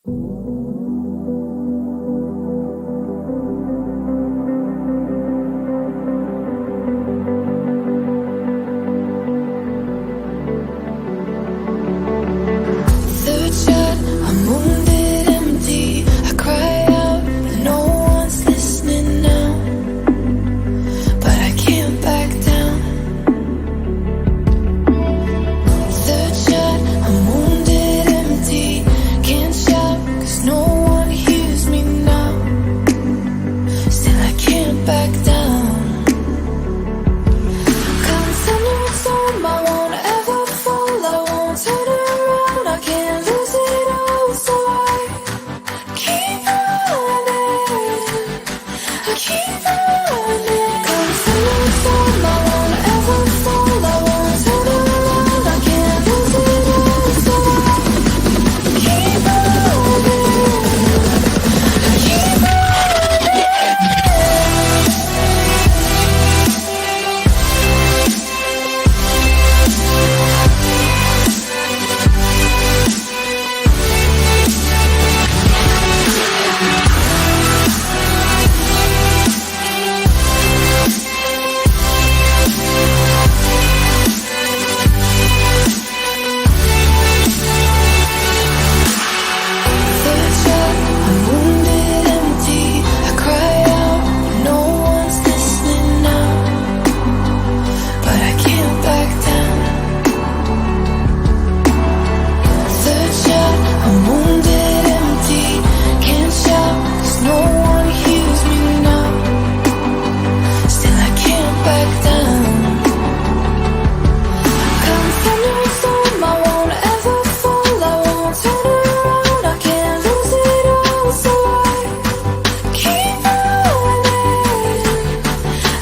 Third shot, I'm wounded empty. I cry out, but no one's listening now. But I can't back down. Third shot, I'm wounded empty. Can't shout, cause no one hears me now. Still I can't back down. Constant storm, I won't ever fall. I won't turn around, I can't lose it all. So I keep running, I keep running. Constant storm, I won't ever fall. I won't turn around, I can't lose it all. So I keep running, I keep running. Third shot, I'm wounded empty. I cry out, but no one's listening now. But I can't back down. Third shot, I'm wounded empty. Can't shout, cause no one hears me now. Still I can't back down. Come thunder and storm, I won't ever fall. I won't turn around, I can't lose it all. So I keep running,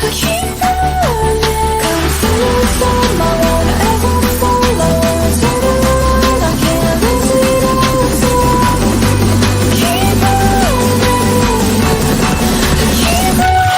I keep running. Come thunder and storm, I won't ever fall. I won't turn around, I can't lose it all. So I keep running, I keep running.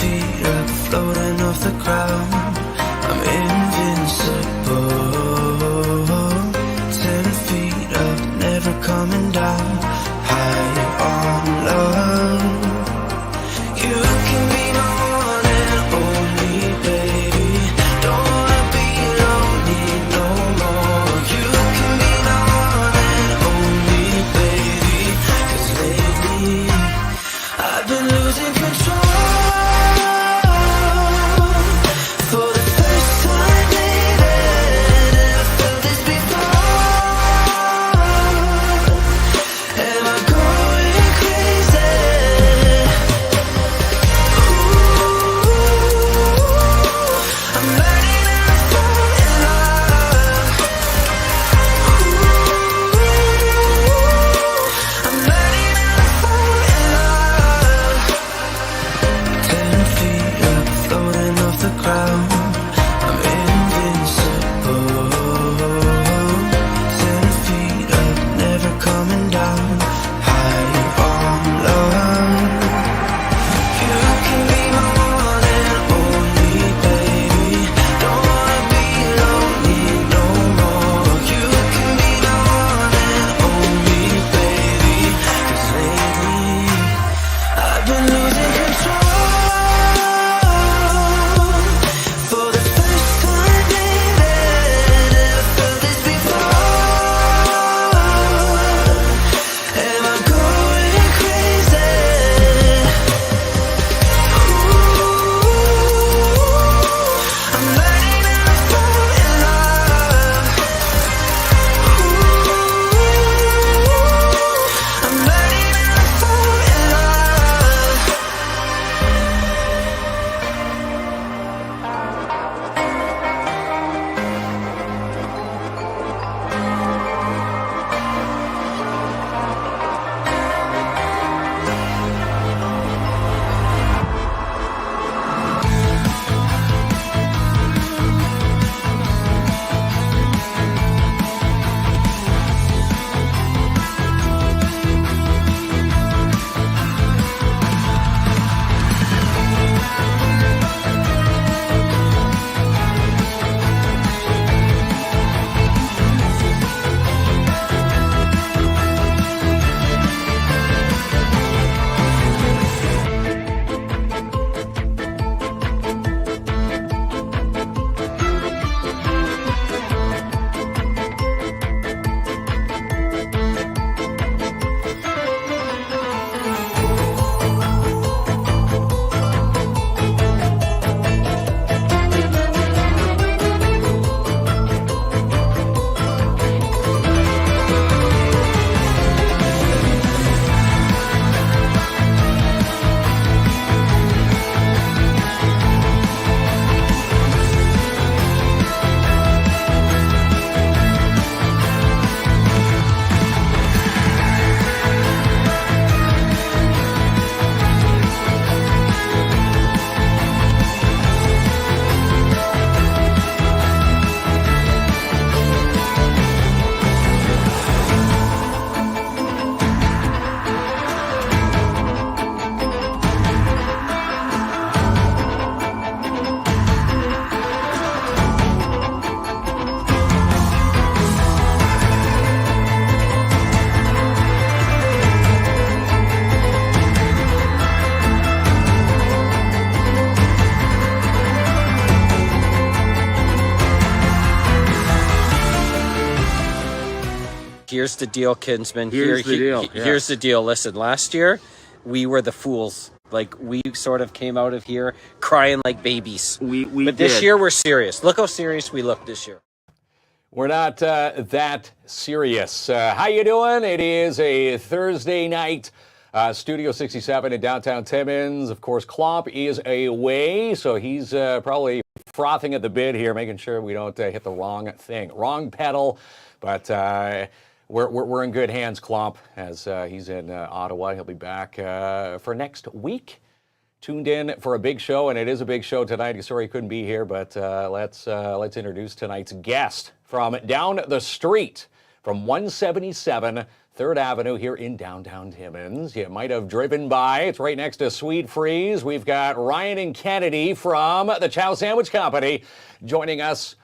Feet up, floating off the ground. I'm invincible. 10 feet up, never coming down. High on love. You can be my one and only, baby. Don't wanna be lonely no more. You can be my one and only, baby. 'Cause lately I've been losing control. For the here's the deal, Kinsman. Here's the deal. Here's the deal. Listen, last year we were the fools. Like, we sort of came out of here crying like babies. But this year we're serious. Look how serious we look this year. We're not that serious. How you doing? It is a Thursday night. Studio 67 in downtown Timmins. Of course, Klomp is away, so he's probably frothing at the bit here, making sure we don't hit the wrong thing, wrong pedal. But we're in good hands, Klomp, as he's in Ottawa. He'll be back for next week. Tuned in for a big show, and it is a big show tonight. Sorry he couldn't be here, but let's introduce tonight's guest from down the street from 177 3rd Avenue here in downtown Timmins. You might have driven by. It's right next to Sweet Freeze. We've got Ryan and Kennedy from the CIAO Sandwich Company joining us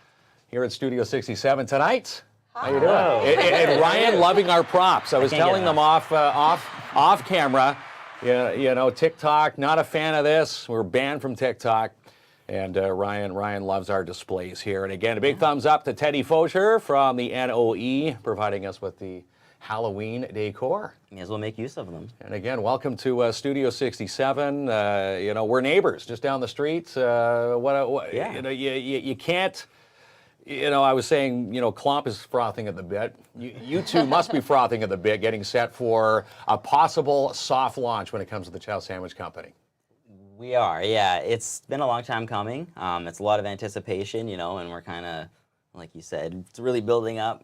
here at Studio 67 tonight. How you doing? And Ryan loving our props. I was telling them off camera. You know, TikTok, not a fan of this. We're banned from TikTok. And Ryan loves our displays here. And again, a big thumbs up to Teddy Fosher from the NOE, providing us with the Halloween decor. May as well make use of them. And again, welcome to Studio 67. You know, we're neighbors just down the street. You know, you can't. You know, I was saying, you know, Klomp is frothing at the bit. You two must be frothing at the bit, getting set for a possible soft launch when it comes to the CIAO Sandwich Company. We are, yeah. It's been a long time coming. It's a lot of anticipation, you know, and we're kind of, like you said, it's really building up.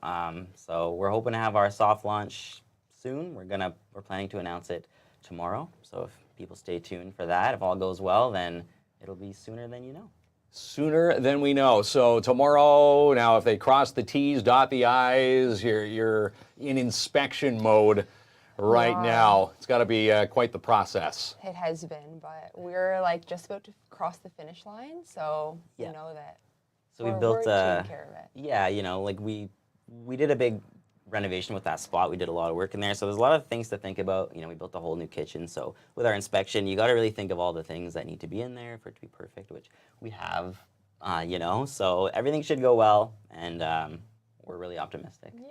So we're hoping to have our soft launch soon. We're planning to announce it tomorrow. So if people stay tuned for that, if all goes well, then it'll be sooner than you know. Sooner than we know. So tomorrow, now if they cross the T's, dot the I's, you're in inspection mode right now. It's got to be quite the process. It has been, but we're like just about to cross the finish line, so you know that. So we built taking care of it. Yeah, you know, like we did a big renovation with that spot. We did a lot of work in there, so there's a lot of things to think about. You know, we built a whole new kitchen, so with our inspection, you got to really think of all the things that need to be in there for it to be perfect, which we have. You know, so everything should go well, and we're really optimistic. Yeah.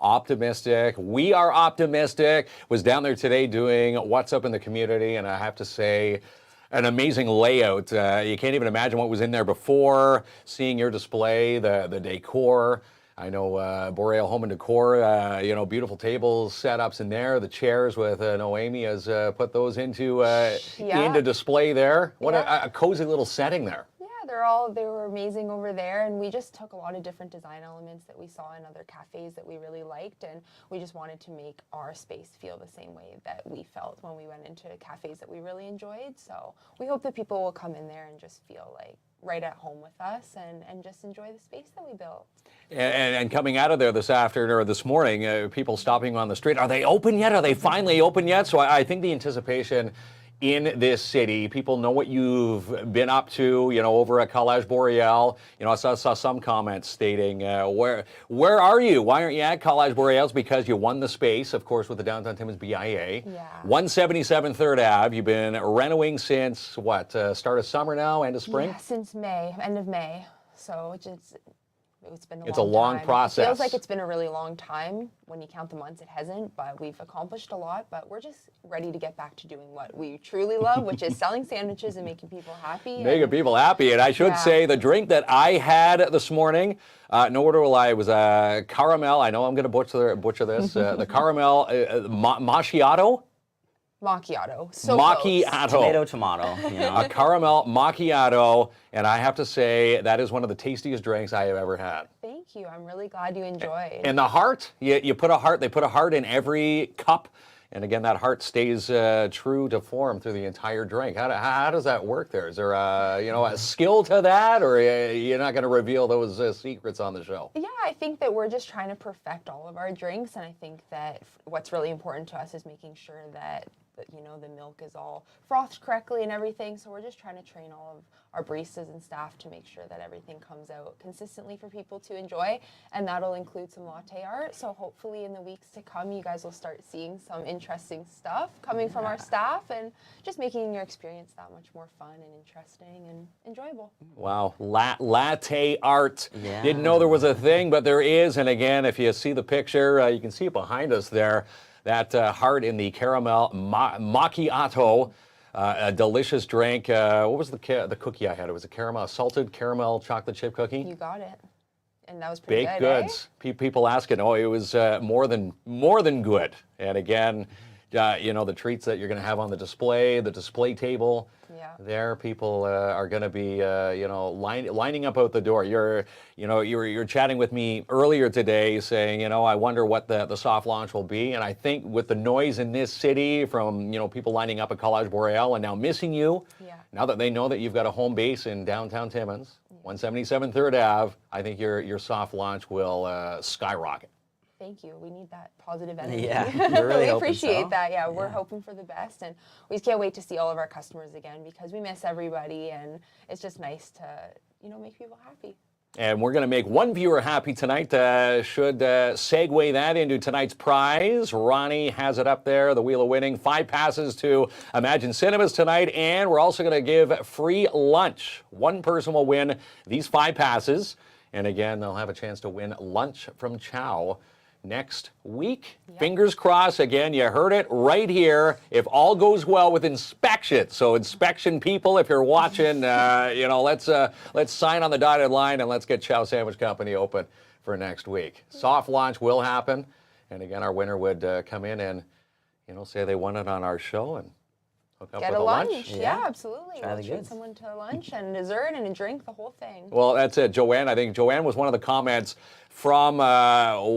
Optimistic. We are optimistic. Was down there today doing What's Up in the Community, and I have to say, an amazing layout. You can't even imagine what was in there before. Seeing your display, the decor. I know Boreal Home and Decor, you know, beautiful tables, setups in there. The chairs with Noemi has put those into display there. What a cozy little setting there. They were amazing over there, and we just took a lot of different design elements that we saw in other cafes that we really liked, and we just wanted to make our space feel the same way that we felt when we went into cafes that we really enjoyed. So we hope that people will come in there and just feel like right at home with us and just enjoy the space that we built. And coming out of there this afternoon or this morning, people stopping on the street, are they open yet? Are they finally open yet? So I think the anticipation in this city, people know what you've been up to, you know, over at Collège Boreal. You know, I saw some comments stating, where are you? Why aren't you at Collège Boreal? Because you won the space, of course, with the Downtown Timmins BIA. Yeah. 177 3rd Ave. You've been renovating since, what, start of summer now, end of spring? Yeah, since May, end of May. So it's been a long process. It feels like it's been a really long time. When you count the months, it hasn't, but we've accomplished a lot, but we're just ready to get back to doing what we truly love, which is selling sandwiches and making people happy. Making people happy, and I should say the drink that I had this morning, no order will lie, was a caramel, I know I'm going to butcher this, the caramel macchiato. Macchiato. Tomato, you know. A caramel macchiato, and I have to say that is one of the tastiest drinks I have ever had. Thank you. I'm really glad you enjoyed. And the heart, you put a heart, they put a heart in every cup, and again, that heart stays true to form through the entire drink. How does that work there? Is there a skill to that, or you're not going to reveal those secrets on the show? Yeah, I think that we're just trying to perfect all of our drinks, and I think that what's really important to us is making sure that you know, the milk is all frothed correctly and everything. So we're just trying to train all of our baristas and staff to make sure that everything comes out consistently for people to enjoy. And that'll include some latte art. So hopefully in the weeks to come, you guys will start seeing some interesting interesting stuff coming from our staff, and just making your experience that much more fun and interesting and enjoyable. Wow, latte art. Yeah. Didn't know there was a thing, but there is. And again, if you see the picture, you can see it behind us there. That heart in the caramel macchiato, a delicious drink. What was the cookie I had? It was a salted caramel chocolate chip cookie. You got it. And that was pretty Baked good, goods. People asking, oh, it was more than good. And again, the treats that you're going to have on the display table. Yeah. There, people are going to be, lining up out the door. You're chatting with me earlier today, saying, I wonder what the soft launch will be. And I think with the noise in this city from, people lining up at College Boreal and now missing you, now that they know that you've got a home base in downtown Timmins, 177 3rd Ave, I think your soft launch will skyrocket. Thank you. We need that positive energy. Yeah, we're really we hoping appreciate so. that. Yeah, we're hoping for the best, and we just can't wait to see all of our customers again because we miss everybody, and it's just nice to make people happy. And we're going to make one viewer happy tonight. Should segue that into tonight's prize. Ronnie has it up there, the Wheel of Winning. 5 passes to Imagine Cinemas tonight, and we're also going to give free lunch. One person will win these 5 passes, and again, they'll have a chance to win lunch from Chow next week. Yep. Fingers crossed. Again, you heard it right here. If all goes well with inspection. So inspection people, if you're watching, let's sign on the dotted line and let's get Chow Sandwich Company open for next week. Soft launch will happen. And again, our winner would come in and, say they won it on our show and hook up Get with a lunch. lunch. Yeah, absolutely. Try We'll the treat goods. someone to lunch and dessert and a drink, the whole thing. Well, that's it. Joanne, I think Joanne was one of the comments from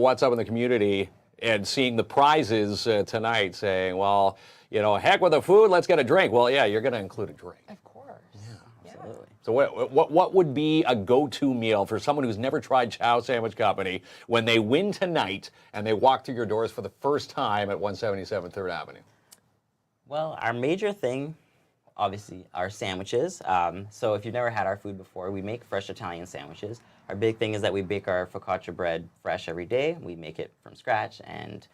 What's Up in the Community and seeing the prizes tonight saying, well, heck with the food, let's get a drink. Well, yeah, you're going to include a drink. Of course. Yeah. Absolutely. So what would be a go-to meal for someone who's never tried Chow Sandwich Company when they win tonight and they walk through your doors for the first time at 177 3rd Avenue? Well, our major thing, obviously, are sandwiches. So if you've never had our food before, we make fresh Italian sandwiches. Our big thing is that we bake our focaccia bread fresh every day. We make it from scratch, and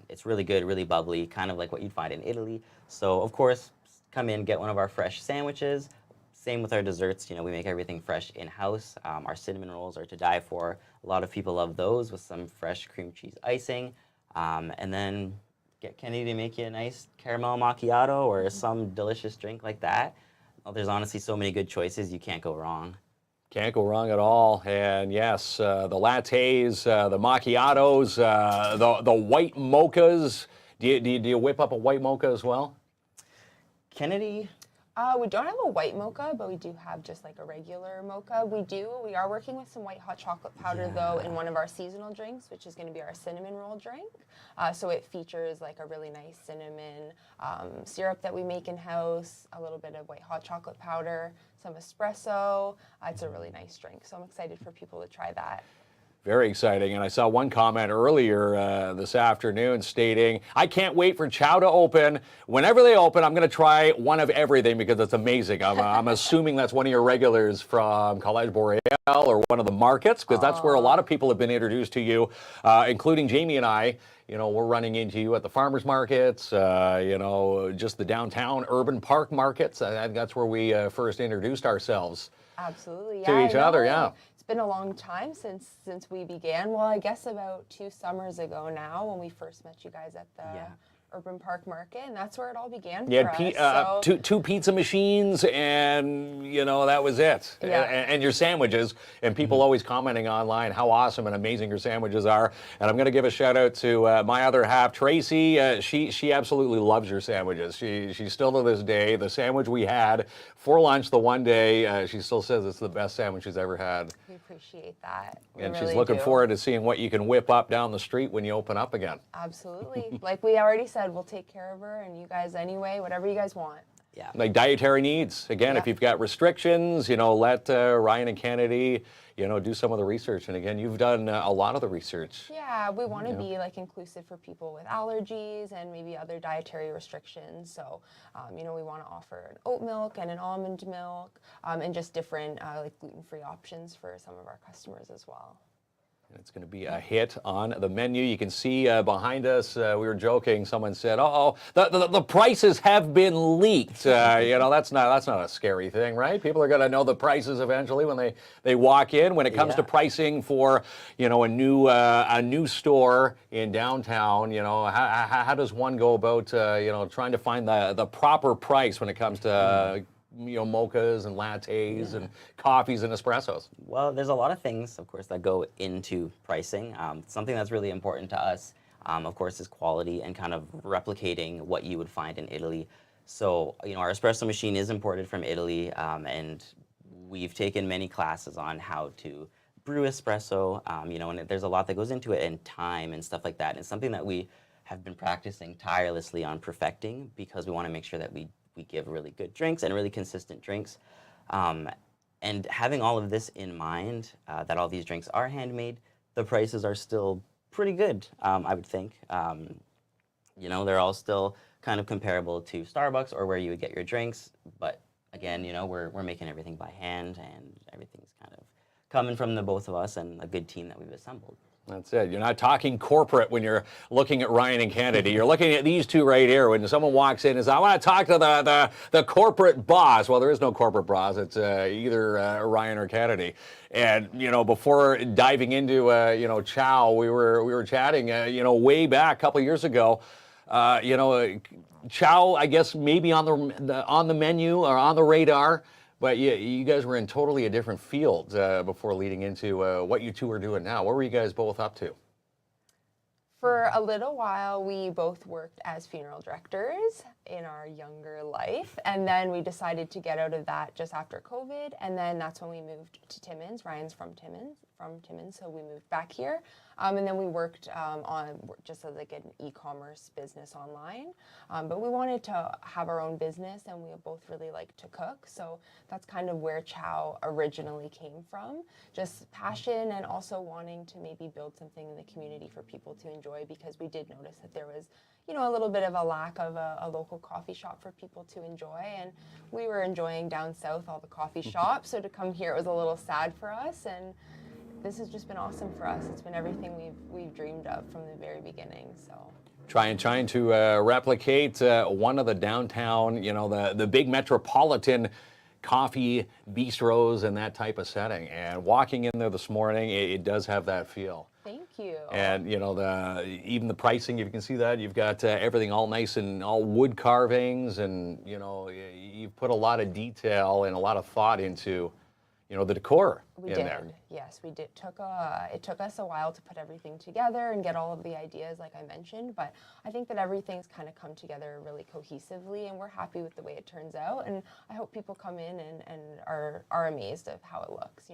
it's really good, really bubbly, kind of like what you'd find in Italy. So, of course, come in, get one of our fresh sandwiches. Same with our desserts. We make everything fresh in-house. Our cinnamon rolls are to die for. A lot of people love those with some fresh cream cheese icing. And then get Kenny to make you a nice caramel macchiato or some delicious drink like that. Well, there's honestly so many good choices, you can't go wrong. Can't go wrong at all. And yes, the lattes, the macchiatos, the white mochas. Do you whip up a white mocha as well? Kennedy? We don't have a white mocha, but we do have just like a regular mocha. We are working with some white hot chocolate powder though in one of our seasonal drinks, which is going to be our cinnamon roll drink. So it features like a really nice cinnamon syrup that we make in-house, a little bit of white hot chocolate powder, some espresso. It's a really nice drink, so I'm excited for people to try that. Very exciting. And I saw one comment earlier this afternoon stating, I can't wait for Chow to open. Whenever they open, I'm going to try one of everything because it's amazing. I'm assuming that's one of your regulars from College Boreal or one of the markets, because that's where a lot of people have been introduced to you, including Jamie and I. We're running into you at the farmers markets, just the downtown urban park markets. That's where we first introduced ourselves. Absolutely, yeah. To each other, yeah. It's been a long time since we began. Well, I guess about 2 summers ago now when we first met you guys at the Urban Park Market, and that's where it all began You for had us. two pizza machines, and that was it. Yeah. And your sandwiches, and people always commenting online how awesome and amazing your sandwiches are. And I'm going to give a shout out to my other half, Tracy. She absolutely loves your sandwiches. She still to this day, the sandwich we had for lunch the one day, she still says it's the best sandwich she's ever had. We appreciate that. And We she's really looking do. forward to seeing what you can whip up down the street when you open up again. Absolutely. Like we already said, we'll take care of her and you guys anyway, whatever you guys want. Yeah. Like dietary needs. Again, if Yeah. you've got restrictions, let Ryan and Kennedy, do some of the research. And again, you've done a lot of the research. Yeah, we want to be like inclusive for people with allergies and maybe other dietary restrictions. So, we want to offer an oat milk and an almond milk, and just different like gluten-free options for some of our customers as well. It's going to be a hit on the menu. You can see behind us, we were joking. Someone said, "Oh, the prices have been leaked." That's not a scary thing, right? People are going to know the prices eventually when they walk in. When it comes to pricing for a new store in downtown, how does one go about trying to find the proper price when it comes to mochas and lattes and coffees and espressos? Well, there's a lot of things, of course, that go into pricing. Something that's really important to us, of course, is quality and kind of replicating what you would find in Italy. So, our espresso machine is imported from Italy, and we've taken many classes on how to brew espresso, and there's a lot that goes into it, and time and stuff like that. And it's something that we have been practicing tirelessly on perfecting, because we want to make sure that we give really good drinks and really consistent drinks. And having all of this in mind, that all these drinks are handmade, the prices are still pretty good, I would think. They're all still kind of comparable to Starbucks or where you would get your drinks. But again, we're making everything by hand, and everything's kind of coming from the both of us and a good team that we've assembled. That's it. You're not talking corporate when you're looking at Ryan and Kennedy. You're looking at these two right here. When someone walks in and says, "I want to talk to the corporate boss," well, there is no corporate boss. It's either Ryan or Kennedy. And before diving into Chow, we were chatting. Way back a couple of years ago. Chow, I guess maybe on the menu or on the radar. But you guys were in totally a different field before leading into what you two are doing now. What were you guys both up to? For a little while, we both worked as funeral directors in our younger life. And then we decided to get out of that just after COVID. And then that's when we moved to Timmins. Ryan's from Timmins, so we moved back here. And then we worked on just as like an e-commerce business online. But we wanted to have our own business, and we both really like to cook. So that's kind of where Chow originally came from. Just passion, and also wanting to maybe build something in the community for people to enjoy, because we did notice that there was a little bit of a lack of a local coffee shop for people to enjoy. And we were enjoying down south all the coffee shops. So to come here, it was a little sad for us. And this has just been awesome for us. It's been everything we've dreamed of from the very beginning. So Trying to replicate one of the downtown, the big metropolitan coffee bistros and that type of setting. And walking in there this morning, it does have that feel. thank you. And even the pricing, if you can see that, you've got everything all nice and all wood carvings, and you've put a lot of detail and a lot of thought into the decor We in did. there. Yes, we did. It took us a while to put everything together and get all of the ideas, like I mentioned, but I think that everything's kind of come together really cohesively, and we're happy with the way it turns out. And I hope people come in and are amazed at how it looks,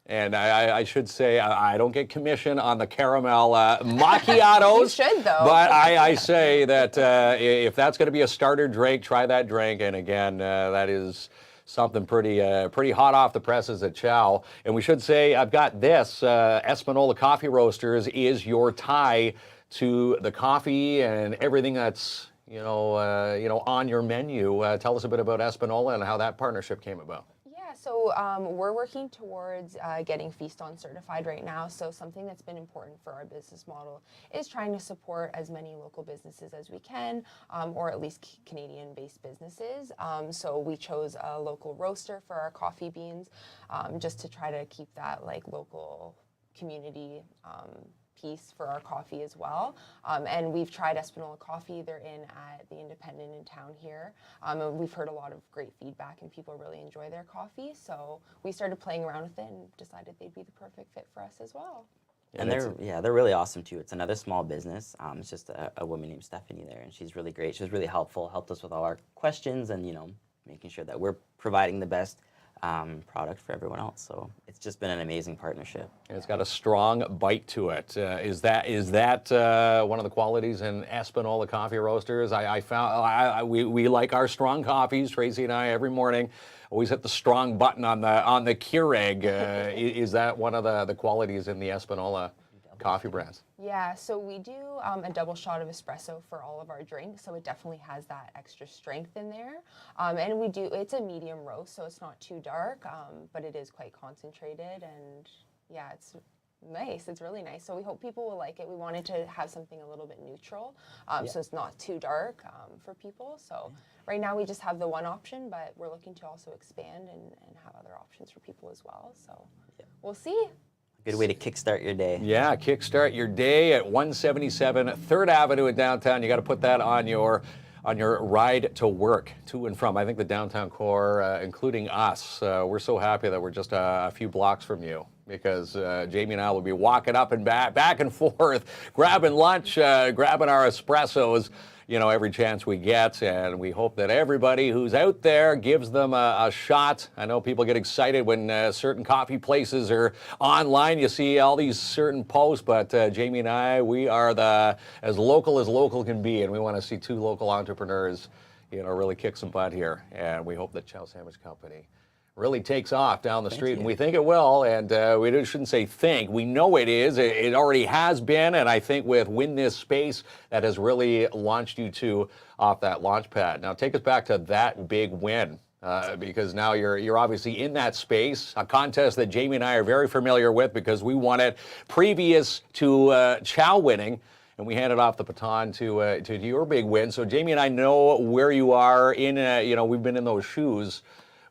And I should say, I don't get commission on the caramel macchiatos. You should, though. But I say that if that's going to be a starter drink, try that drink. And again, that is something pretty hot off the presses at Chow. And we should say, I've got this. Espanola Coffee Roasters is your tie to the coffee and everything that's on your menu. Tell us a bit about Espanola and how that partnership came about. So we're working towards getting Feast On certified right now. So something that's been important for our business model is trying to support as many local businesses as we can, or at least Canadian-based businesses. So we chose a local roaster for our coffee beans, just to try to keep that local community piece for our coffee as well. And we've tried Espanola coffee. They're in at the Independent in town here. And we've heard a lot of great feedback, and people really enjoy their coffee. So we started playing around with it and decided they'd be the perfect fit for us as well. And they're really awesome too. It's another small business. It's just a woman named Stephanie there, and she's really great. She was really helpful, helped us with all our questions, and making sure that we're providing the best product for everyone else. So it's just been an amazing partnership. And it's got a strong bite to it. Is that one of the qualities in Espanola Coffee Roasters? I found we like our strong coffees. Tracy and I every morning always hit the strong button on the Keurig. Is that one of the qualities in the Espanola coffee brands? Yeah, so we do a double shot of espresso for all of our drinks, so it definitely has that extra strength in there. And it's a medium roast, so it's not too dark, but it is quite concentrated, and yeah, it's Nice. It's really nice. So we hope people will like it. We wanted to have something a little bit neutral, so it's not too dark for people. So right now we just have the one option, but we're looking to also expand and have other options for people as well. So we'll see. Good way to kickstart your day. Yeah, kickstart your day at 177 3rd Avenue in downtown. You got to put that on your ride to work, to and from. I think the downtown core, including us, we're so happy that we're just a few blocks from you, because Jamie and I will be walking up and back and forth, grabbing lunch, grabbing our espressos, every chance we get. And we hope that everybody who's out there gives them a shot. I know people get excited when certain coffee places are online. You see all these certain posts, but Jamie and I, we are as local can be, and we want to see two local entrepreneurs, really kick some butt here. And we hope that CIAO Sandwich Company really takes off down the street, and we think it will. And we shouldn't say think. We know it is. It already has been, and I think with Win This Space, that has really launched you two off that launch pad. Now, take us back to that big win, because now you're obviously in that space, a contest that Jamie and I are very familiar with because we won it previous to CIAO winning. And we handed off the baton to your big win. So Jamie and I know where you are in. We've been in those shoes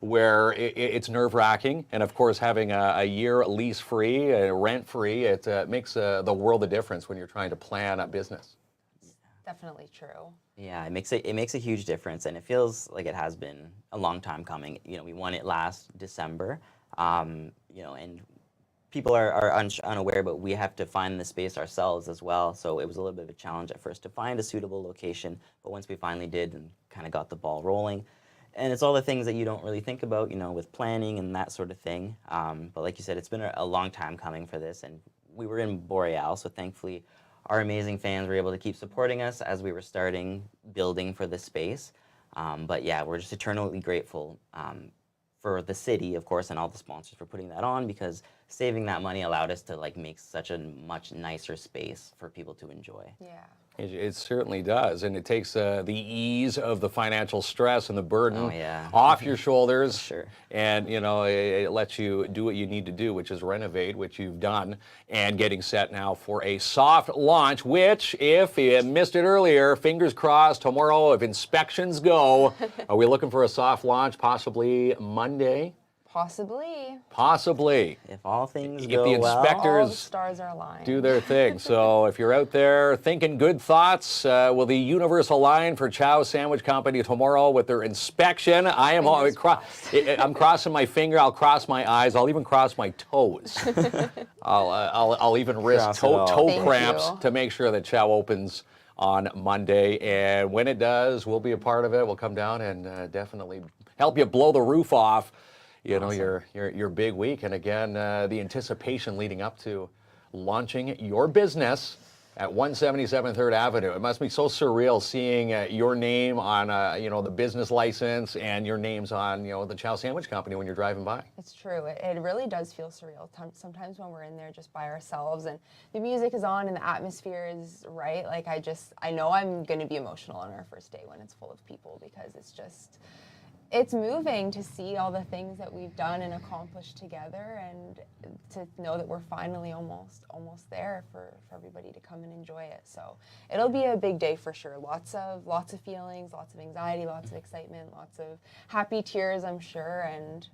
where it's nerve-wracking, and of course having a year lease-free, rent-free, it makes the world a difference when you're trying to plan a business. Definitely true. Yeah, it makes a huge difference, and it feels like it has been a long time coming. We won it last December, and people are unaware, but we have to find the space ourselves as well. So it was a little bit of a challenge at first to find a suitable location, but once we finally did and kind of got the ball rolling. And it's all the things that you don't really think about, with planning and that sort of thing. But like you said, it's been a long time coming for this, and we were in Boreal, so thankfully our amazing fans were able to keep supporting us as we were starting building for the space. But yeah, we're just eternally grateful for the city, of course, and all the sponsors for putting that on, because saving that money allowed us to make such a much nicer space for people to enjoy. Yeah. It certainly does, and it takes the ease of the financial stress and the burden off your shoulders. Sure. And it lets you do what you need to do, which is renovate, which you've done, and getting set now for a soft launch. Which, if you missed it earlier, fingers crossed, tomorrow, if inspections go, are we looking for a soft launch? Possibly Monday. Possibly. If all things if go the inspectors well, all the stars are aligned. do their thing. So if you're out there thinking good thoughts, will the universe align for CIAO Sandwich Company tomorrow with their inspection? I'm crossing my finger. I'll cross my eyes. I'll even cross my toes. I'll even risk toe cramps to make sure that CIAO opens on Monday. And when it does, we'll be a part of it. We'll come down and definitely help you blow the roof off. Your big week. And again, the anticipation leading up to launching your business at 177 3rd Avenue. It must be so surreal seeing your name on, the business license, and your name's on, the CIAO Sandwich Company when you're driving by. It's true. It really does feel surreal. Sometimes when we're in there just by ourselves and the music is on and the atmosphere is right, I know I'm going to be emotional on our first day when it's full of people, because it's moving to see all the things that we've done and accomplished together, and to know that we're finally almost there for everybody to come and enjoy it. So it'll be a big day for sure. Lots of feelings, lots of anxiety, lots of excitement, lots of happy tears, I'm sure, and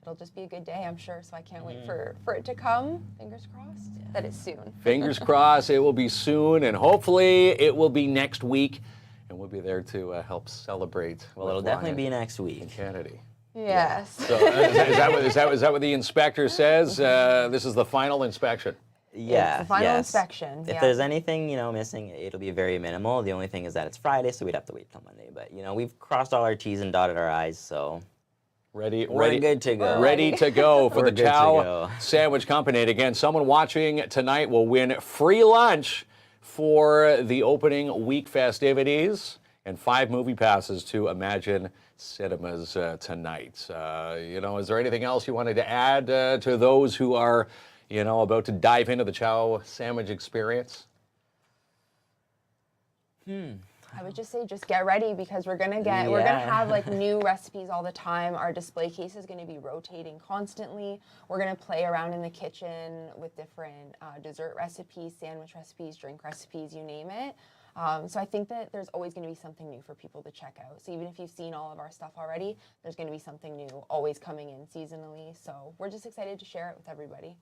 it'll just be a good day, I'm sure. So I can't wait for it to come. Fingers crossed that it's soon. Fingers crossed it will be soon, and hopefully it will be next week. And we'll be there to help celebrate. Well, it'll definitely be next week. Kennedy. Yes. So is that what the inspector says? This is the final inspection. Yeah. It's the final inspection. If there's anything missing, it'll be very minimal. The only thing is that it's Friday, so we'd have to wait till Monday. But we've crossed all our T's and dotted our I's, so we're good to go. Ready to go for We're the good to CIAO go. Sandwich Company. And again, someone watching tonight will win free lunch for the opening week festivities and 5 movie passes to Imagine Cinemas tonight. Is there anything else you wanted to add to those who are, about to dive into the CIAO Sandwich experience? I would just say just get ready because we're gonna Yeah. have like new recipes all the time. Our display case is gonna be rotating constantly. We're gonna play around in the kitchen with different dessert recipes, sandwich recipes, drink recipes, you name it. So I think that there's always going to be something new for people to check out. So even if you've seen all of our stuff already, there's going to be something new always coming in seasonally. So we're just excited to share it with everybody.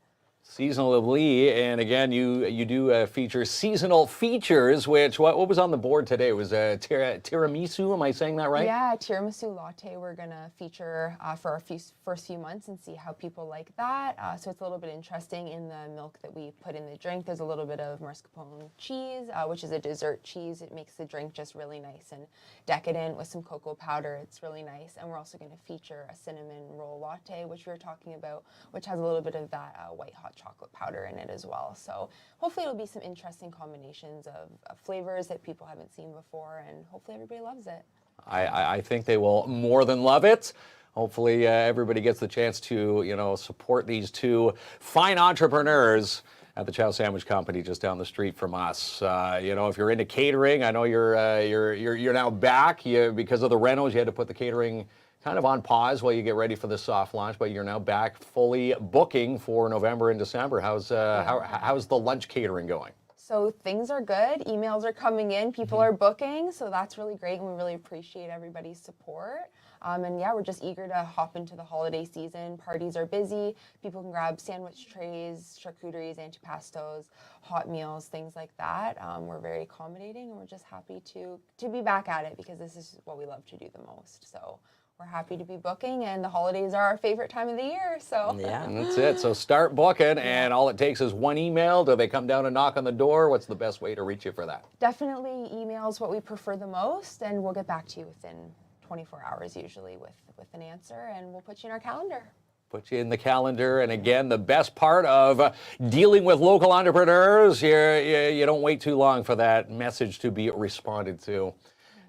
Seasonally, and again, you do feature seasonal features, which, what was on the board today? It was tiramisu, am I saying that right? Yeah, tiramisu latte we're going to feature for our first few months and see how people like that. So it's a little bit interesting. In the milk that we put in the drink, there's a little bit of mascarpone cheese, which is a dessert cheese. It makes the drink just really nice and decadent with some cocoa powder. It's really nice. And we're also going to feature a cinnamon roll latte, which we were talking about, which has a little bit of that white hot chocolate powder in it as well. So hopefully it'll be some interesting combinations of flavors that people haven't seen before, and hopefully everybody loves it. I think they will more than love it. Hopefully everybody gets the chance to, support these two fine entrepreneurs at the CIAO Sandwich Company just down the street from us. If you're into catering, I know you're now back. Because of the renos, you had to put the catering kind of on pause while you get ready for the soft launch, but you're now back fully booking for November and December. How's the lunch catering going? So things are good. Emails are coming in. People are booking. So that's really great. And we really appreciate everybody's support. And yeah, we're just eager to hop into the holiday season. Parties are busy. People can grab sandwich trays, charcuteries, antipastos, hot meals, things like that. We're very accommodating, and we're just happy to be back at it because this is what we love to do the most. So we're happy to be booking, and the holidays are our favorite time of the year, so. Yeah. That's it. So start booking, and all it takes is one email. Do they come down and knock on the door? What's the best way to reach you for that? Definitely emails what we prefer the most, and we'll get back to you within 24 hours usually with an answer, and we'll put you in our calendar. Put you in the calendar. And again, the best part of dealing with local entrepreneurs, you don't wait too long for that message to be responded to.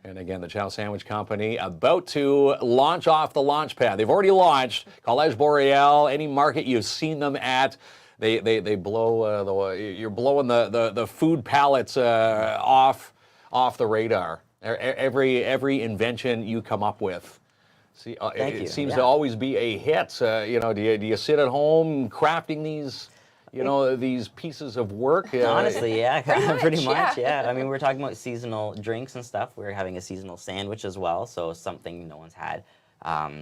And again, the CIAO Sandwich Company about to launch off the launch pad. They've already launched Collège Boreal. Any market you've seen them at, they blow you're blowing the food pallets off the radar. Every invention you come up with, it seems to always be a hit. Do you sit at home crafting these? These pieces of work? Honestly, yeah, pretty much, yeah. I mean, we're talking about seasonal drinks and stuff. We're having a seasonal sandwich as well, so something no one's had.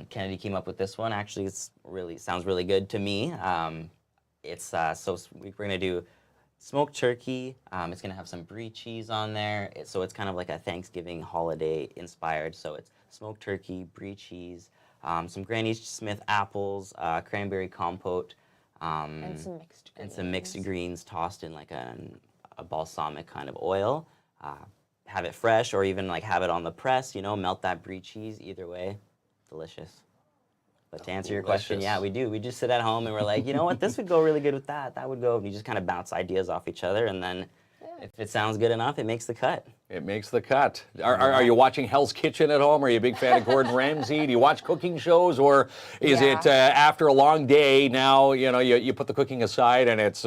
Kennedy came up with this one. Actually, sounds really good to me. We're gonna do smoked turkey. It's gonna have some brie cheese on there. So it's kind of like a Thanksgiving holiday inspired. So it's smoked turkey, brie cheese, some Granny Smith apples, cranberry compote. And some mixed greens. Tossed in like a balsamic kind of oil. Have it fresh, or even like have it on the press, melt that brie cheese. Either way, delicious. But to answer your question, yeah, we do. We just sit at home and we're like, you know what, this would go really good with that. That would go. And you just kind of bounce ideas off each other, and then if it sounds good enough, it makes the cut. It makes the cut. Are you watching Hell's Kitchen at home? Are you a big fan of Gordon Ramsay? Do you watch cooking shows, or is it after a long day now? You put the cooking aside and it's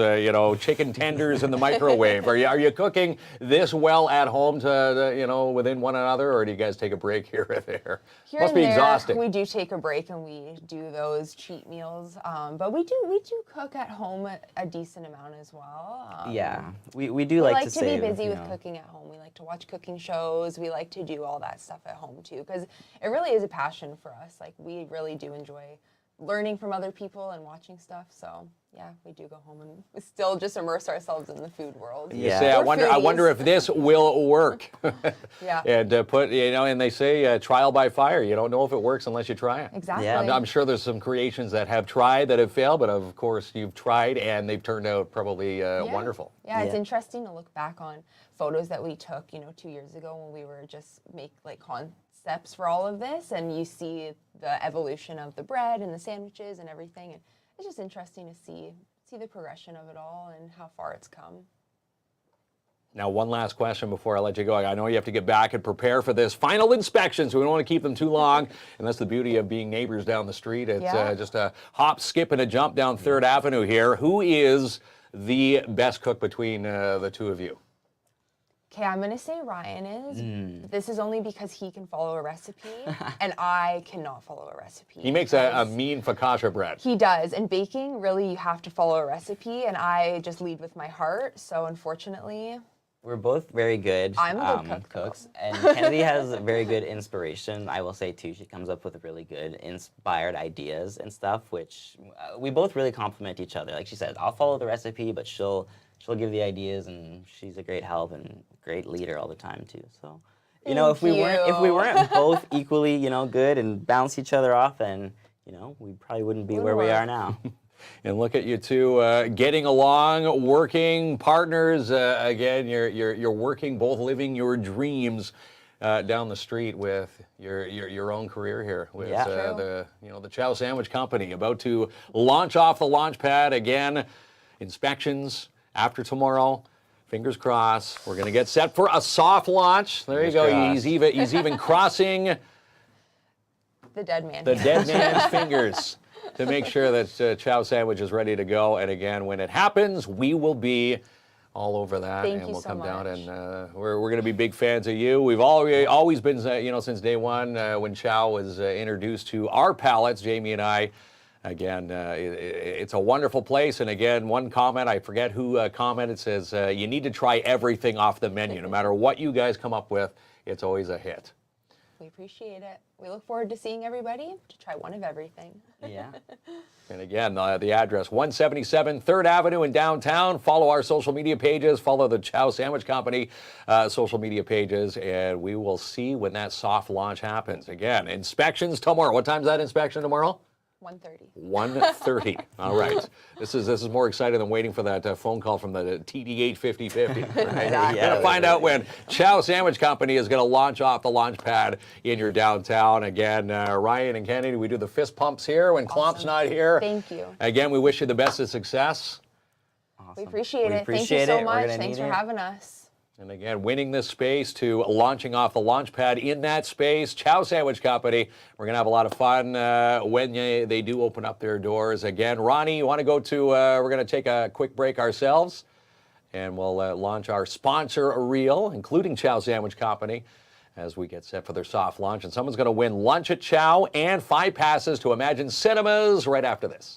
chicken tenders in the microwave. Are you cooking this well at home to within one another, or do you guys take a break here or there? Here Must and be there, exhausting. we do take a break and we do those cheat meals, but we do cook at home a decent amount as well. Yeah, we do We like to save, be busy with cooking at home. We like to watch cooking shows. We like to do all that stuff at home too, because it really is a passion for us. Like, we really do enjoy learning from other people and watching stuff. So yeah, we do go home and we still just immerse ourselves in the food world. You say, I wonder if this will work. Yeah. And and they say trial by fire. You don't know if it works unless you try it. Exactly. Yeah. I'm sure there's some creations that have tried that have failed, but of course you've tried and they've turned out probably wonderful. Yeah, it's Yeah. interesting to look back on photos that we took, 2 years ago when we were just concepts for all of this, and you see the evolution of the bread and the sandwiches and everything, and it's just interesting to see the progression of it all and how far it's come. Now, one last question before I let you go. I know you have to get back and prepare for this final inspection, so we don't want to keep them too long. And that's the beauty of being neighbors down the street. It's just a hop, skip, and a jump down 3rd Avenue here. Who is the best cook between the two of you? Okay, I'm going to say Ryan is. This is only because he can follow a recipe, and I cannot follow a recipe. He makes a mean focaccia bread. He does. And baking, really, you have to follow a recipe, and I just lead with my heart. So unfortunately, We're both very good, I'm a good cook, cooks, and Kennedy has very good inspiration. I will say too, she comes up with really good inspired ideas and stuff, which we both really complement each other. Like she said, I'll follow the recipe, but she'll give the ideas, and she's a great help and great leader all the time too. So, you know, if we weren't both equally, you know, good and balance each other off, then you know, we probably wouldn't be where we are now. And look at you two getting along, working partners. Again, you're working, both living your dreams down the street with your own career here with the CIAO Sandwich Company, about to launch off the launch pad again. Inspections after tomorrow. Fingers crossed. We're going to get set for a soft launch. There you go. He's even crossing the dead man's fingers to make sure that CIAO Sandwich is ready to go. And again, when it happens, we will be all over that. Thank and you we'll so come down much. and we're going to be big fans of you. We've always been, since day one when CIAO was introduced to our palates, Jamie and I. Again, it's a wonderful place. And again, one comment, I forget who commented, says, you need to try everything off the menu. No matter what you guys come up with, it's always a hit. We appreciate it. We look forward to seeing everybody to try one of everything. Yeah. And again, the address, 177 3rd Avenue in downtown. Follow our social media pages. Follow the CIAO Sandwich Company social media pages. And we will see when that soft launch happens. Again, inspections tomorrow. What time's that inspection tomorrow? 1:30. 1:30. All right. This is more exciting than waiting for that phone call from the TD8 5050. Right? Yeah, You're gonna find out when CIAO Sandwich Company is going to launch off the launch pad in your downtown. Again, Ryan and Kennedy, we do the fist pumps here when Klomp's not here. Thank you. Again, we wish you the best of success. Awesome. We appreciate it. Thank you appreciate so it. We're much. gonna Thanks need for it. having us. And again, winning this space to launching off the launch pad in that space. CIAO Sandwich Company. We're going to have a lot of fun when they do open up their doors. Again, Ronnie, you want to go to, we're going to take a quick break ourselves. And we'll launch our sponsor reel, including CIAO Sandwich Company, as we get set for their soft launch. And someone's going to win lunch at CIAO and 5 passes to Imagine Cinemas right after this.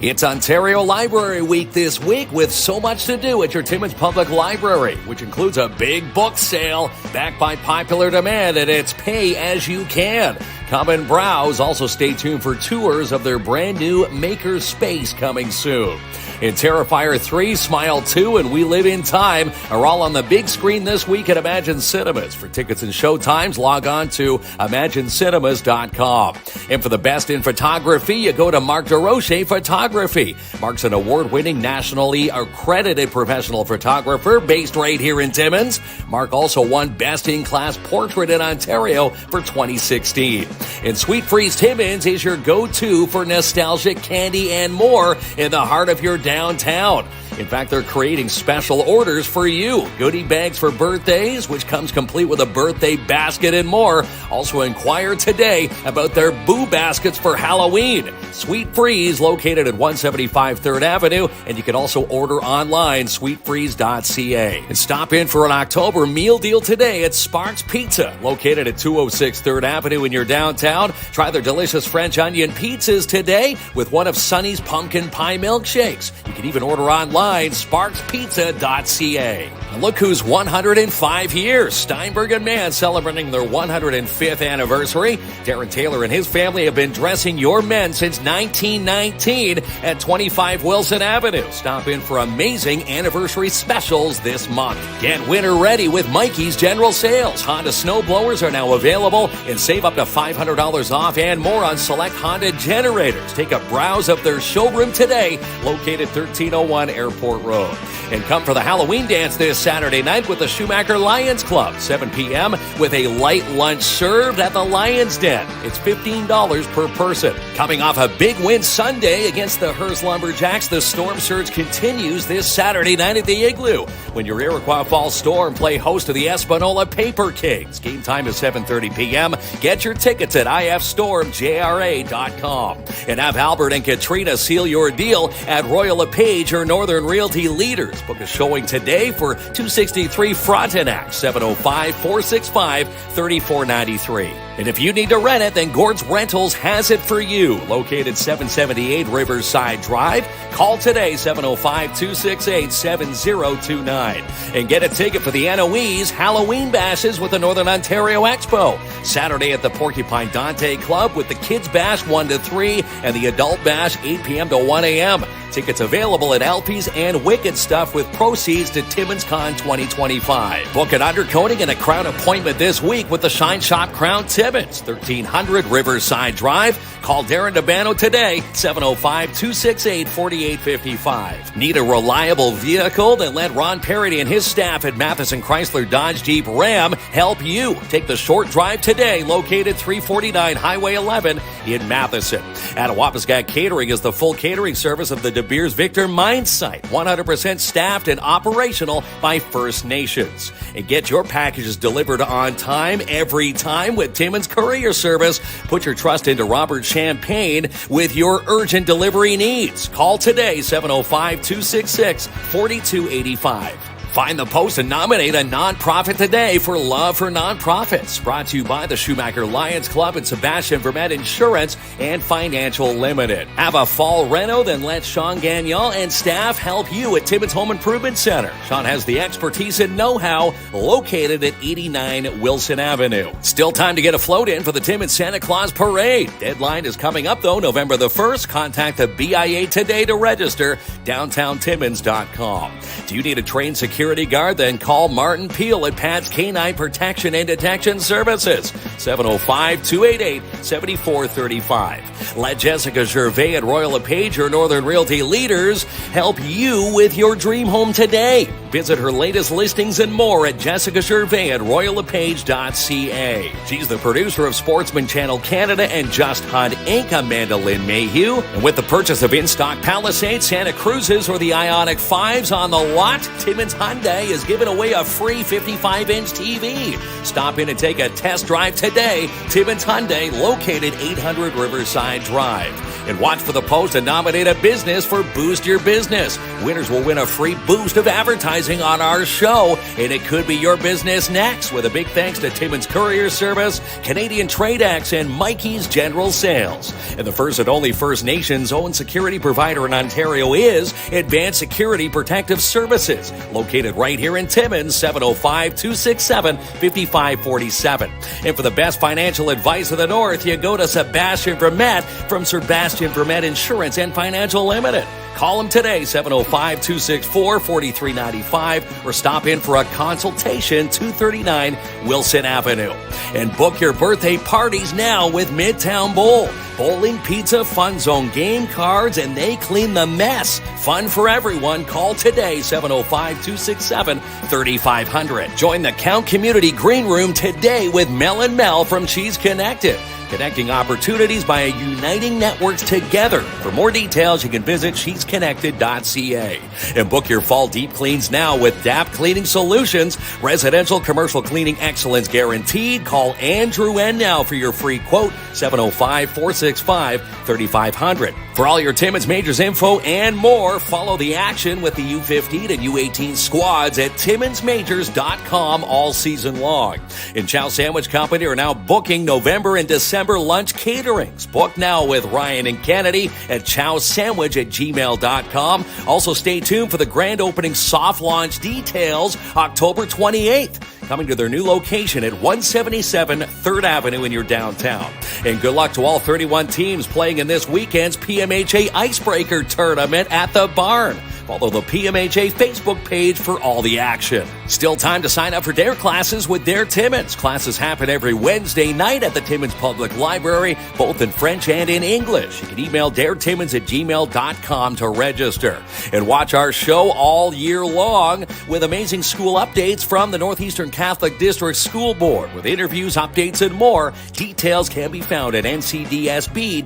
It's Ontario Library Week this week with so much to do at your Timmins Public Library, which includes a big book sale backed by popular demand, and it's pay as you can. Come and browse. Also stay tuned for tours of their brand new Maker Space coming soon. In Terrifier 3, Smile 2, and We Live in Time are all on the big screen this week at Imagine Cinemas. For tickets and showtimes, log on to ImagineCinemas.com. And for the best in photography, you go to Marc DeRoche Photography. Marc's an award-winning, nationally accredited professional photographer based right here in Timmins. Marc also won Best in Class Portrait in Ontario for 2016. And Sweet Freeze Timmins is your go-to for nostalgic candy and more in the heart of your downtown. In fact, they're creating special orders for you. Goodie bags for birthdays, which comes complete with a birthday basket and more. Also inquire today about their Boo Baskets for Halloween. Sweet Freeze, located at 175 3rd Avenue, and you can also order online, sweetfreeze.ca. And stop in for an October meal deal today at Sparks Pizza, located at 206 3rd Avenue in your downtown. Try their delicious French onion pizzas today with one of Sunny's pumpkin pie milkshakes. You can even order online, sparkspizza.ca. And look who's 105 years. Steinberg and Mann celebrating their 105th anniversary. Darren Taylor and his family have been dressing your men since 1919 at 25 Wilson Avenue. Stop in for amazing anniversary specials this month. Get winter ready with Mikey's General Sales. Honda snowblowers are now available and save up to $500 off and more on select Honda generators. Take a browse of their showroom today, located 1301 Airport Road. And come for the Halloween dance this Saturday night with the Schumacher Lions Club, 7 p.m. with a light lunch served at the Lions Den. It's $15 per person. Coming off a big win Sunday against the Hearst Lumberjacks, the Storm Surge continues this Saturday night at the Igloo when your Iroquois Falls Storm play host to the Espanola Paper Kings. Game time is 7:30 p.m. Get your tickets at ifstormjra.com. And have Albert and Katrina seal your deal at Royal LePage or Northern Realty Leaders. Timmins. Book a showing today for 263 Frontenac, 705-465-3493. And if you need to rent it, then Gord's Rentals has it for you. Located 778 Riverside Drive. Call today, 705-268-7029. And get a ticket for the NOE's Halloween Bashes with the Northern Ontario Expo. Saturday at the Porcupine Dante Club with the Kids Bash 1 to 3 and the Adult Bash 8 p.m. to 1 a.m. Tickets available at Alpies and Wicked Stuff with proceeds to Timmins Con 2025. Book an undercoating and a crown appointment this week with the Shine Shop Crown Timmins, 1300 Riverside Drive. Call Darren DeBano today, 705-268-4855. Need a reliable vehicle? Then let Ron Parody and his staff at Matheson Chrysler Dodge Jeep Ram help you. Take the short drive today, located 349 Highway 11 in Matheson. Attawapiskat Catering is the full catering service of the De Beers Victor Mine Site, 100% staffed and operational by First Nations. And get your packages delivered on time, every time with Timmins Courier Service. Put your trust into Robert Champagne with your urgent delivery needs. Call today, 705-266-4285. Find the post and nominate a nonprofit today for Love for Nonprofits. Brought to you by the Schumacher Lions Club and Sebastian Vermette Insurance and Financial Limited. Have a fall reno? Then let Sean Gagnon and staff help you at Timmins Home Improvement Center. Sean has the expertise and know-how, located at 89 Wilson Avenue. Still time to get a float in for the Timmins Santa Claus Parade. Deadline is coming up, though, November the 1st. Contact the BIA today to register, downtowntimmins.com. Do you need a trained security guard? Then call Martin Peel at Pat's Canine Protection and Detection Services, 705-288-7435. Let Jessica Gervais at Royal LePage, your Northern Realty leaders, help you with your dream home today. Visit her latest listings and more at Jessica Gervais at royallepage.ca. She's the producer of Sportsman Channel Canada and Just Hunt Inc. Amanda Lynn Mayhew. And with the purchase of in-stock Palisade, Santa Cruzes, or the Ioniq 5s on the lot, Timmins Hyundai is giving away a free 55-inch TV. Stop in and take a test drive today. Timmins Hyundai, located 800 Riverside Drive. And watch for the post and nominate a business for Boost Your Business. Winners will win a free boost of advertising on our show, and it could be your business next. With a big thanks to Timmins Courier Service, Canadian Trade X, and Mikey's General Sales. And the first and only First Nations owned security provider in Ontario is Advanced Security Protective Services, located right here in Timmins, 705-267-5547. And for the best financial advice of the North, you go to Sebastian Vermette from Sebastian Vermette Insurance and Financial Limited. Call him today, 705-264-4395, or stop in for a consultation, 239 Wilson Avenue. And book your birthday parties now with Midtown Bowl. Bowling, pizza, fun zone, game cards, and they clean the mess. Fun for everyone. Call today, 705-267-3500. Join the Count Community Green Room today with Mel and Mel from Cheese Connected. Connecting opportunities by uniting networks together. For more details, you can visit cheeseconnected.ca. And book your fall deep cleans now with DAP Cleaning Solutions. Residential commercial cleaning excellence guaranteed. Call Andrew N. now for your free quote, 705-465-3500. For all your Timmins Majors info and more, follow the action with the U15 and U18 squads at timminsmajors.com all season long. And Chow Sandwich Company are now booking November and December lunch caterings. Book now with Ryan and Kennedy at chowsandwich@gmail.com. Also, stay tuned for the grand opening soft launch details October 28th. Coming to their new location at 177 3rd Avenue in your downtown. And good luck to all 31 teams playing in this weekend's PMHA Icebreaker Tournament at the Barn. Follow the PMHA Facebook page for all the action. Still time to sign up for Dare classes with Dare Timmins. Classes happen every Wednesday night at the Timmins Public Library, both in French and in English. You can email daretimmins@gmail.com to register. And watch our show all year long with amazing school updates from the Northeastern Catholic District School Board. With interviews, updates, and more, details can be found at ncdsb.on.ca.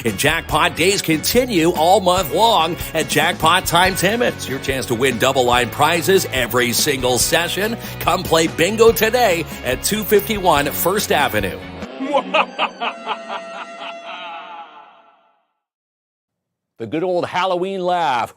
And Jackpot Days continue all month long at Jackpot Time Timmins. Your chance to win double line prizes every single session. Come play bingo today at 251 1st Avenue. The good old Halloween laugh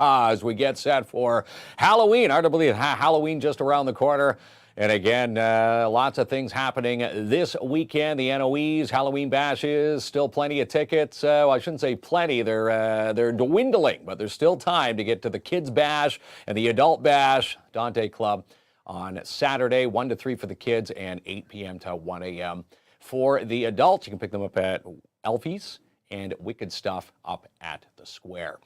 as we get set for Halloween. Hard to believe Halloween just around the corner. And again, lots of things happening this weekend. The NOEs, Halloween bashes, still plenty of tickets. Well, I shouldn't say plenty. They're dwindling, but there's still time to get to the Kids Bash and the Adult Bash, Dante Club, on Saturday, 1 to 3 for the kids and 8 p.m. to 1 a.m. for the adults. You can pick them up at Elfie's and Wicked Stuff up at the Square.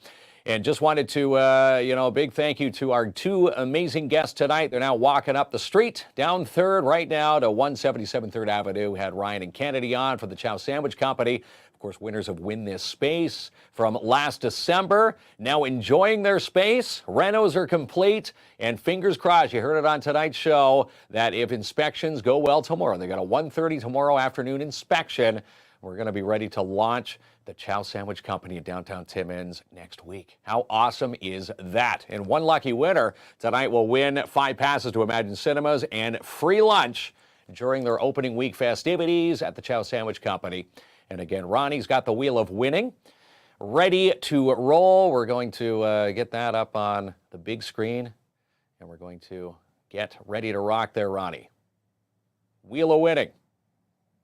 And just wanted to, a big thank you to our two amazing guests tonight. They're now walking up the street, down 3rd right now to 177 3rd Avenue. We had Ryan and Kennedy on for the CIAO Sandwich Company. Of course, winners of Win This Space from last December. Now enjoying their space. Renos are complete. And fingers crossed, you heard it on tonight's show, that if inspections go well tomorrow, they got a 1:30 tomorrow afternoon inspection, we're going to be ready to launch the CIAO Sandwich Company in downtown Timmins next week. How awesome is that? And one lucky winner tonight will win 5 passes to Imagine Cinemas and free lunch during their opening week festivities at the CIAO Sandwich Company. And again, Ronnie's got the wheel of winning ready to roll. We're going to get that up on the big screen, and we're going to get ready to rock there, Ronnie. Wheel of winning.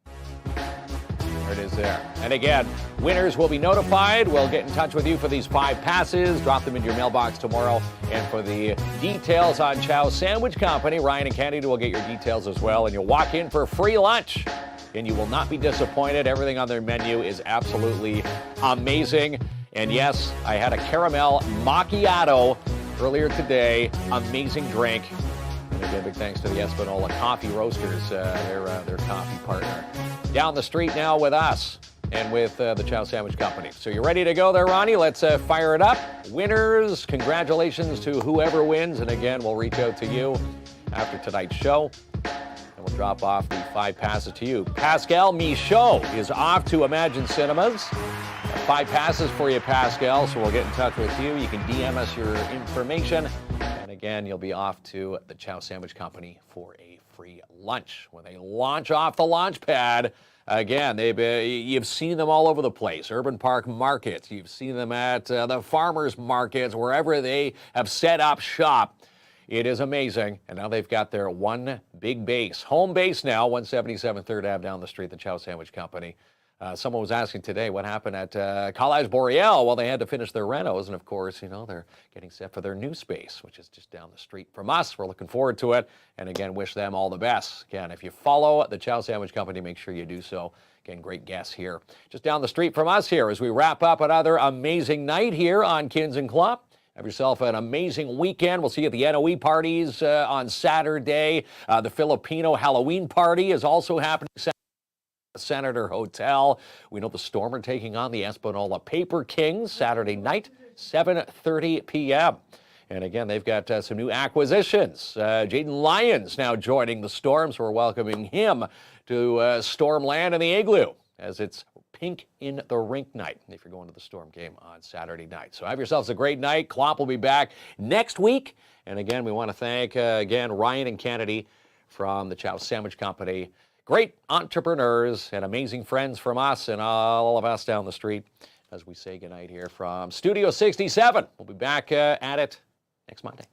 There it is there. And again, winners will be notified. We'll get in touch with you for these 5 passes. Drop them into your mailbox tomorrow. And for the details on CIAO Sandwich Company, Ryan and Kennedy will get your details as well. And you'll walk in for free lunch. And you will not be disappointed. Everything on their menu is absolutely amazing. And yes, I had a caramel macchiato earlier today. Amazing drink. And again, big thanks to the Espanola Coffee Roasters, their coffee partner. Down the street now with us and with the CIAO Sandwich Company. So you ready to go there, Ronnie? Let's fire it up. Winners, congratulations to whoever wins. And again, we'll reach out to you after tonight's show. And we'll drop off the 5 passes to you. Pascal Michaud is off to Imagine Cinemas. 5 passes for you, Pascal, so we'll get in touch with you. You can DM us your information. And again, you'll be off to the CIAO Sandwich Company for a free lunch. When they launch off the launch pad, again, you've seen them all over the place. Urban Park markets. You've seen them at the farmers markets, wherever they have set up shop. It is amazing. And now they've got their one big base. Home base now, 177 3rd Ave down the street, the CIAO Sandwich Company. Someone was asking today what happened at College Boreal. Well, they had to finish their renos. And, of course, they're getting set for their new space, which is just down the street from us. We're looking forward to it. And, again, wish them all the best. Again, if you follow the CIAO Sandwich Company, make sure you do so. Again, great guests here. Just down the street from us here as we wrap up another amazing night here on Kins and Klop. Have yourself an amazing weekend. We'll see you at the NOE parties on Saturday. The Filipino Halloween party is also happening Saturday. Senator Hotel. We know the Storm are taking on the Espanola Paper Kings Saturday night, 7:30 p.m. And again, they've got some new acquisitions. Jaden Lyons now joining the Storm, so we're welcoming him to Stormland and the Igloo as it's Pink in the Rink night if you're going to the Storm game on Saturday night. So have yourselves a great night. Klopp will be back next week. And again, we want to thank, Ryan and Kennedy from the CIAO Sandwich Company. Great entrepreneurs and amazing friends from us and all of us down the street as we say goodnight here from Studio 67. We'll be back at it next Monday.